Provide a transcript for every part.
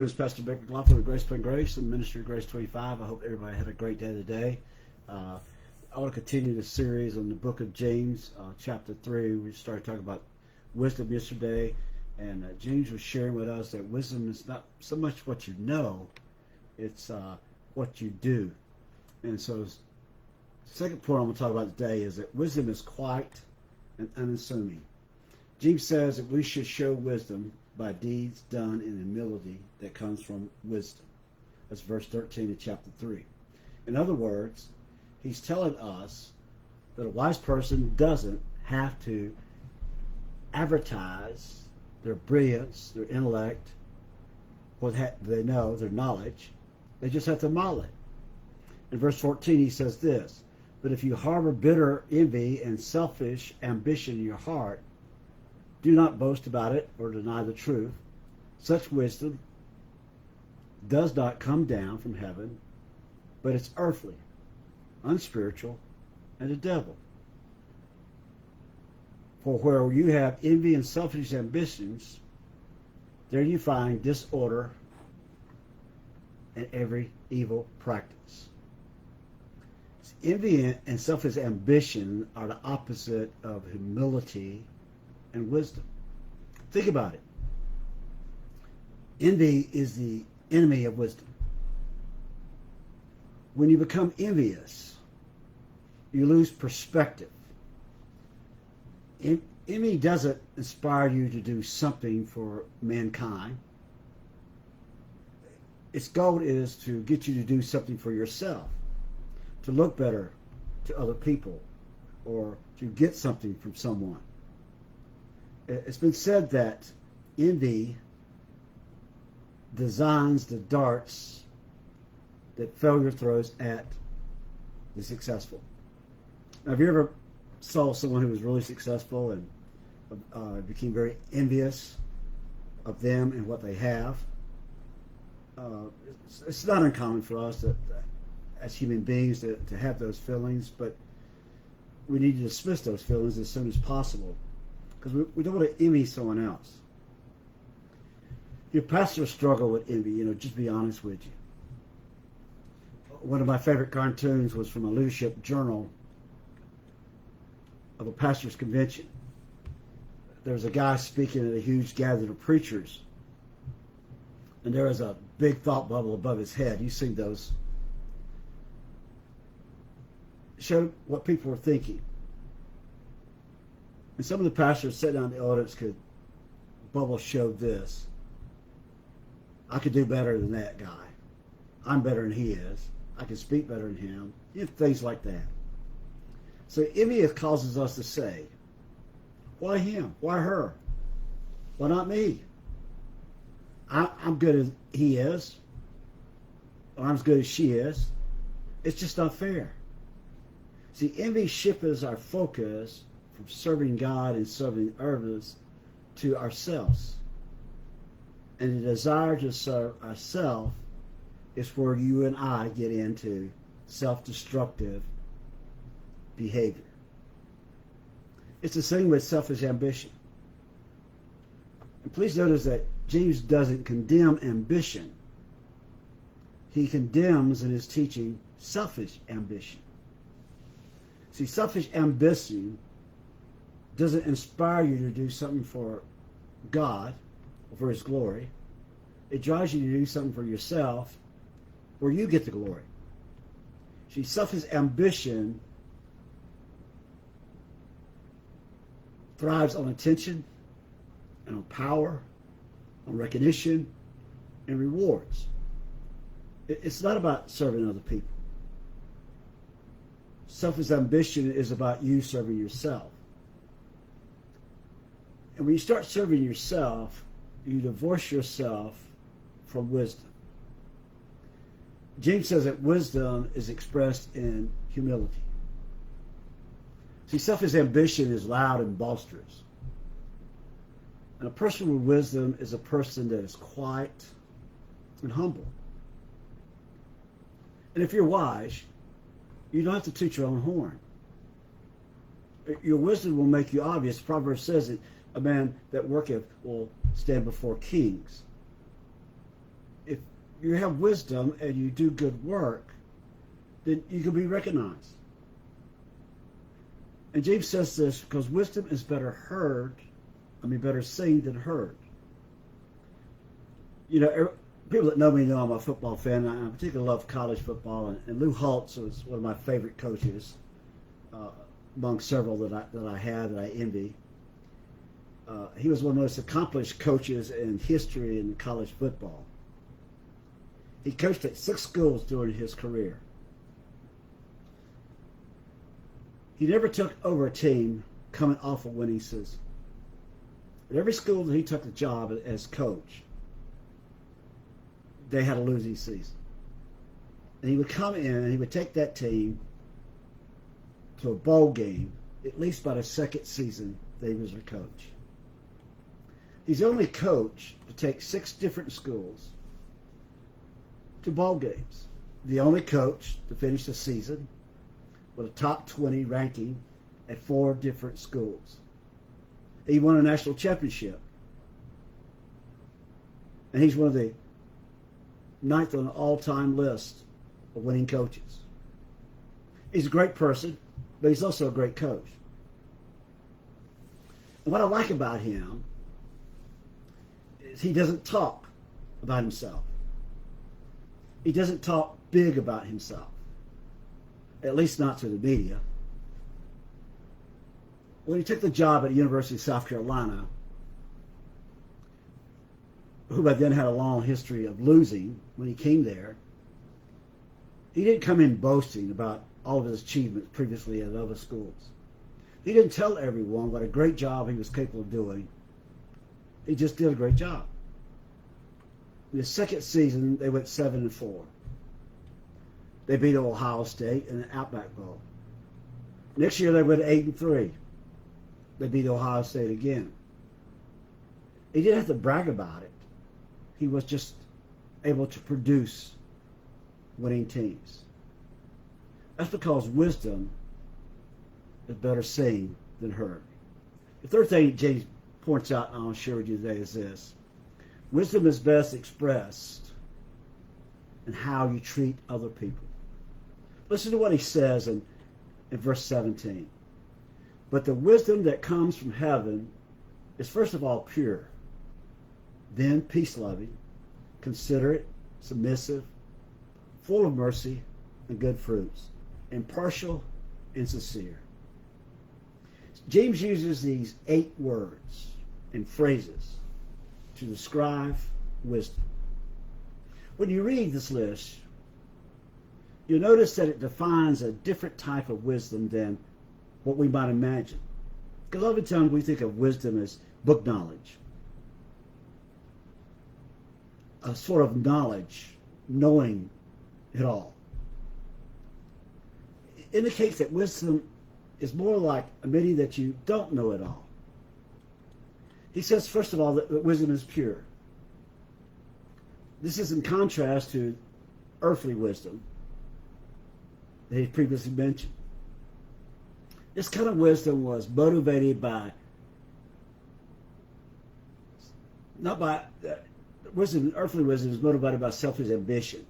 This is Pastor Beck McLaughlin of Grace Upon Grace and Ministry of Grace 25. I hope everybody had a great day today. I want to continue the series on the book of James, chapter 3. We started talking about wisdom yesterday, and James was sharing with us that wisdom is not so much what you know, it's what you do. And so the second point I'm going to talk about today is that wisdom is quiet and unassuming. James says that we should show wisdom by deeds done in humility that comes from wisdom. That's verse 13 of chapter 3. In other words, he's telling us that a wise person doesn't have to advertise their brilliance, their intellect, what they know, their knowledge. They just have to model it. In verse 14 he says this, "But if you harbor bitter envy and selfish ambition in your heart, do not boast about it or deny the truth. Such wisdom does not come down from heaven, but it's earthly, unspiritual, and the devil. For where you have envy and selfish ambitions, there you find disorder and every evil practice." Envy and selfish ambition are the opposite of humility and wisdom. Think about it. Envy is the enemy of wisdom. When you become envious, you lose perspective. Envy doesn't inspire you to do something for mankind. Its goal is to get you to do something for yourself, to look better to other people, or to get something from someone. It's been said that envy designs the darts that failure throws at the successful. Now, have you ever saw someone who was really successful and became very envious of them and what they have? It's not uncommon for us as human beings to have those feelings, but we need to dismiss those feelings as soon as possible, because we don't want to envy someone else. Your pastors struggle with envy, just be honest with you. One of my favorite cartoons was from a leadership journal of a pastor's convention. There was a guy speaking at a huge gathering of preachers, and there was a big thought bubble above his head. You've seen those. Showed what people were thinking. And some of the pastors sitting down in the audience bubble showed this: I could do better than that guy. I'm better than he is. I can speak better than him. Things like that. So envy causes us to say, why him? Why her? Why not me? I'm good as he is, or I'm as good as she is. It's just not fair. See, envy shifts our focus from serving God and serving others to ourselves. And the desire to serve ourselves is where you and I get into self-destructive behavior. It's the same with selfish ambition. And please notice that James doesn't condemn ambition. He condemns in his teaching selfish ambition. See, selfish ambition doesn't inspire you to do something for God or for His glory. It drives you to do something for yourself where you get the glory. See, selfish ambition thrives on attention and on power, on recognition and rewards. It's not about serving other people. Selfish ambition is about you serving yourself. And when you start serving yourself, you divorce yourself from wisdom. James says that wisdom is expressed in humility. See, selfish ambition is loud and boisterous. And a person with wisdom is a person that is quiet and humble. And if you're wise, you don't have to toot your own horn. Your wisdom will make you obvious. Proverbs says that a man that worketh will stand before kings. if you have wisdom and you do good work, then you can be recognized. And James says this because wisdom is better seen than heard. You know, people that know me know I'm a football fan. I particularly love college football, and Lou Holtz was one of my favorite coaches, among several that I envy. He was one of the most accomplished coaches in history in college football. He coached at 6 schools during his career. He never took over a team coming off a winning season. At every school that he took the job as coach, they had a losing season. And he would come in and he would take that team to a bowl game, at least by the second season that he was their coach. He's the only coach to take 6 different schools to bowl games. The only coach to finish the season with a top 20 ranking at 4 different schools. He won a national championship. And he's one of the 9th on the all-time list of winning coaches. He's a great person, but he's also a great coach. And what I like about him is he doesn't talk about himself. He doesn't talk big about himself, at least not to the media. When he took the job at the University of South Carolina, who by then had a long history of losing when he came there, he didn't come in boasting about all of his achievements previously at other schools. He didn't tell everyone what a great job he was capable of doing. He just did a great job. In the second season, they went 7-4. They beat Ohio State in the Outback Bowl. Next year, they went 8-3. They beat Ohio State again. He didn't have to brag about it. He was just able to produce winning teams. That's because wisdom is better seen than heard. The third thing James points out, and I'll share with you today, is this. Wisdom is best expressed in how you treat other people. Listen to what he says in verse 17. But the wisdom that comes from heaven is first of all pure, then peace-loving, considerate, submissive, full of mercy and good fruits, impartial and sincere. James uses these 8 words and phrases to describe wisdom. When you read this list, you'll notice that it defines a different type of wisdom than what we might imagine. Because a lot of the time we think of wisdom as book knowledge, a sort of knowledge, knowing it all. It indicates that wisdom is more like admitting that you don't know it all. He says, first of all, that wisdom is pure. This is in contrast to earthly wisdom that he previously mentioned. This kind of wisdom was motivated by, earthly wisdom is motivated by selfish ambition.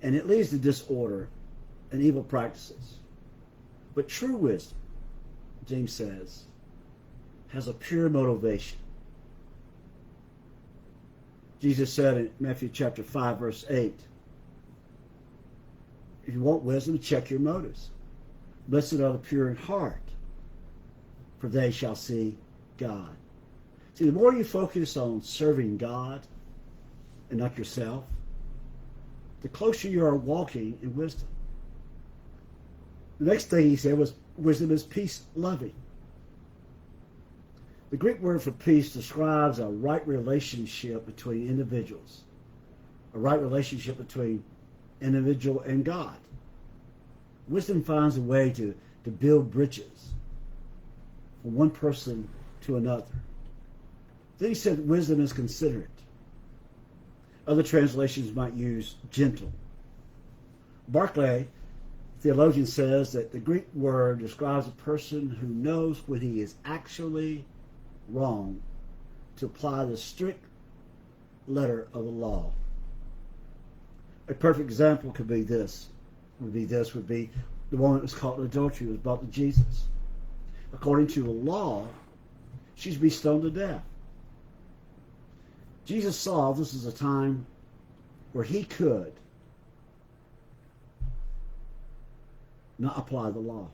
And it leads to disorder and evil practices. But true wisdom, James says, has a pure motivation. Jesus said in Matthew chapter 5, verse 8, if you want wisdom, check your motives. Blessed are the pure in heart, for they shall see God. See, the more you focus on serving God and not yourself, the closer you are walking in wisdom. The next thing he said was wisdom is peace-loving. The Greek word for peace describes a right relationship between individuals, a right relationship between individual and God. Wisdom finds a way to build bridges from one person to another. Then he said wisdom is considerate. Other translations might use gentle. Barclay, theologian, says that the Greek word describes a person who knows when he is actually wrong to apply the strict letter of the law. A perfect example could be this. Would be the woman that was caught in adultery was brought to Jesus. According to the law, she's to be stoned to death. Jesus saw this is a time where he could not apply the law.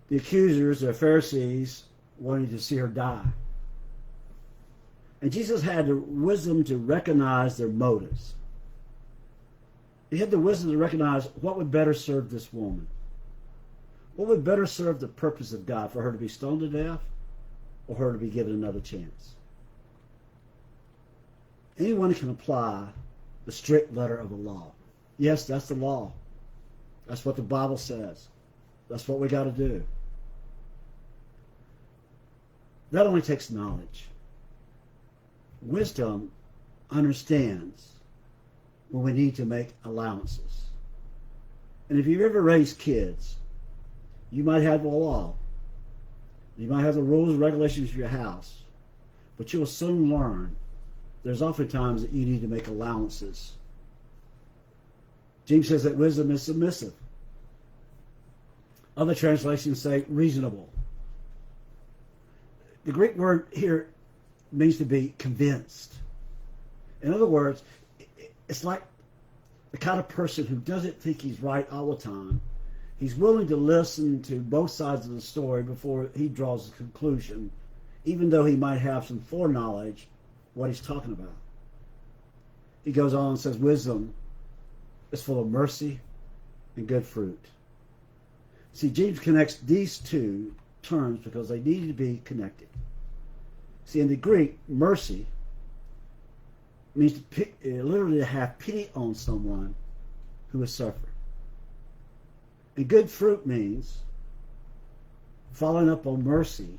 The accusers, the Pharisees, wanted to see her die. And Jesus had the wisdom to recognize their motives. He had the wisdom to recognize what would better serve this woman. What would better serve the purpose of God, for her to be stoned to death or her to be given another chance? Anyone can apply the strict letter of the law. Yes, that's the law. That's what the Bible says. That's what we got to do. That only takes knowledge. Wisdom understands when we need to make allowances. And if you've ever raised kids, you might have the law. You might have the rules and regulations of your house. But you will soon learn there's often times that you need to make allowances. James says that wisdom is submissive. Other translations say reasonable. The Greek word here means to be convinced. In other words, it's like the kind of person who doesn't think he's right all the time. He's willing to listen to both sides of the story before he draws a conclusion, even though he might have some foreknowledge what he's talking about. He goes on and says, wisdom is full of mercy and good fruit. See, James connects these two terms because they need to be connected. See, in the Greek, mercy means literally to have pity on someone who is suffering. And good fruit means following up on mercy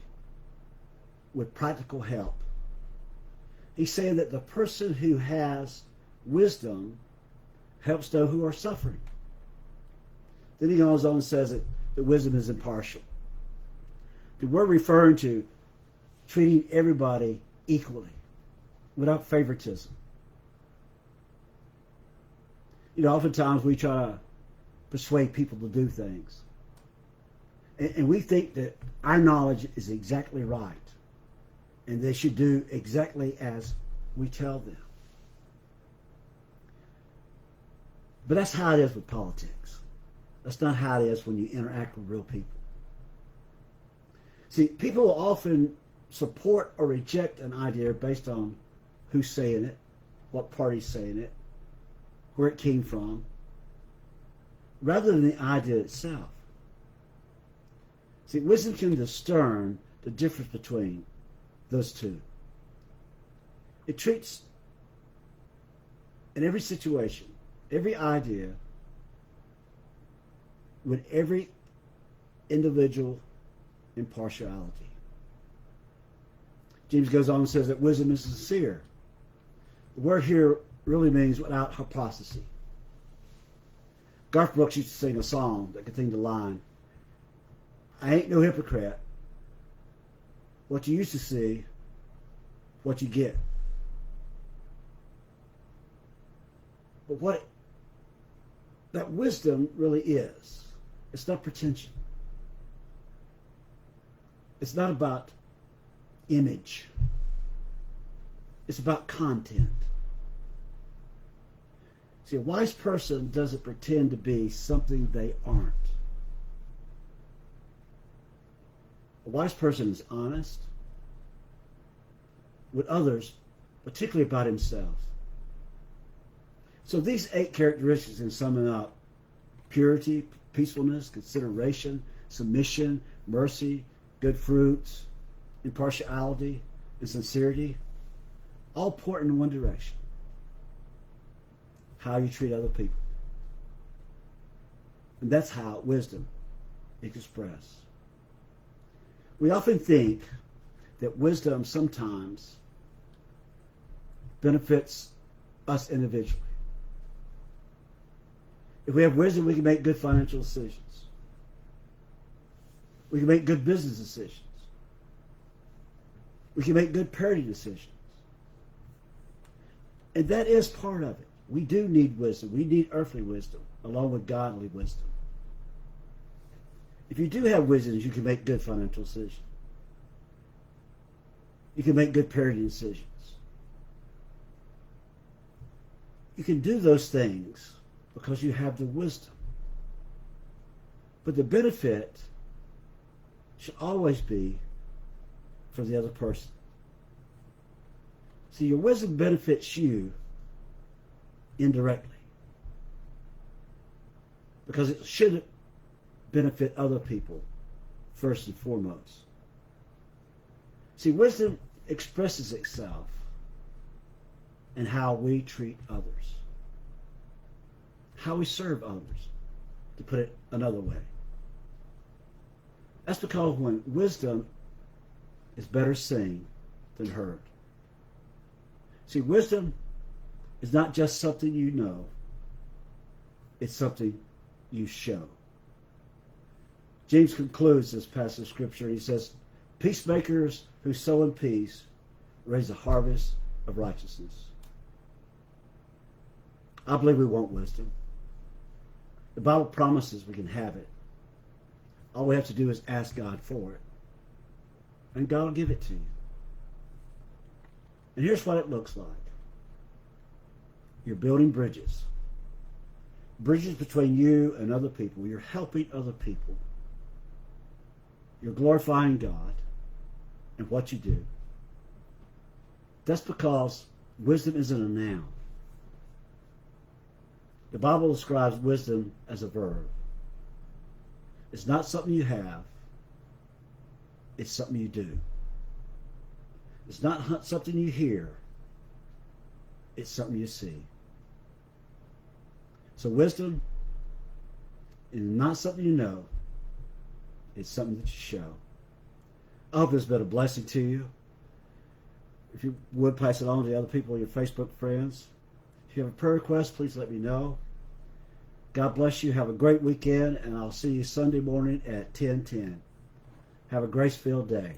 with practical help. He's saying that the person who has wisdom helps those who are suffering. Then he goes on and says that wisdom is impartial. We're referring to treating everybody equally, without favoritism. You know, oftentimes we try to persuade people to do things. And we think that our knowledge is exactly right. And they should do exactly as we tell them. But that's how it is with politics. That's not how it is when you interact with real people. See, people will often support or reject an idea based on who's saying it, what party's saying it, where it came from, rather than the idea itself. See, wisdom can discern the difference between those two. It treats, in every situation, every idea, with every individual impartiality. James goes on and says that wisdom is sincere. The word here really means without hypocrisy. Garth Brooks used to sing a song that contained the line, I ain't no hypocrite. What you used to see, what you get. But what that wisdom really is, it's not pretension. It's not about image. It's about content. See, a wise person doesn't pretend to be something they aren't. A wise person is honest with others, particularly about himself. So these 8 characteristics, in summing up, purity, peacefulness, consideration, submission, mercy, good fruits, impartiality, and sincerity, all point in one direction. How you treat other people. And that's how wisdom is expressed. We often think that wisdom sometimes benefits us individually. If we have wisdom, we can make good financial decisions. We can make good business decisions. We can make good parenting decisions. And that is part of it. We do need wisdom. We need earthly wisdom along with godly wisdom. If you do have wisdom, you can make good financial decisions. You can make good parenting decisions. You can do those things because you have the wisdom. But the benefit should always be for the other person. See, your wisdom benefits you indirectly because it should benefit other people first and foremost. See, wisdom expresses itself in how we treat others, how we serve others, to put it another way. That's because when wisdom is better seen than heard. See, wisdom is not just something you know, it's something you show. James concludes this passage of Scripture. He says, peacemakers who sow in peace raise a harvest of righteousness. I believe we want wisdom. The Bible promises we can have it. All we have to do is ask God for it. And God will give it to you. And here's what it looks like. You're building bridges. Bridges between you and other people. You're helping other people. You're glorifying God in what you do. That's because wisdom isn't a noun. The Bible describes wisdom as a verb. It's not something you have. It's something you do. It's not something you hear. It's something you see. So wisdom is not something you know. It's something that you show. I hope it's been a blessing to you. If you would, pass it on to the other people, your Facebook friends. If you have a prayer request, please let me know. God bless you. Have a great weekend, and I'll see you Sunday morning at 10:10. Have a grace-filled day.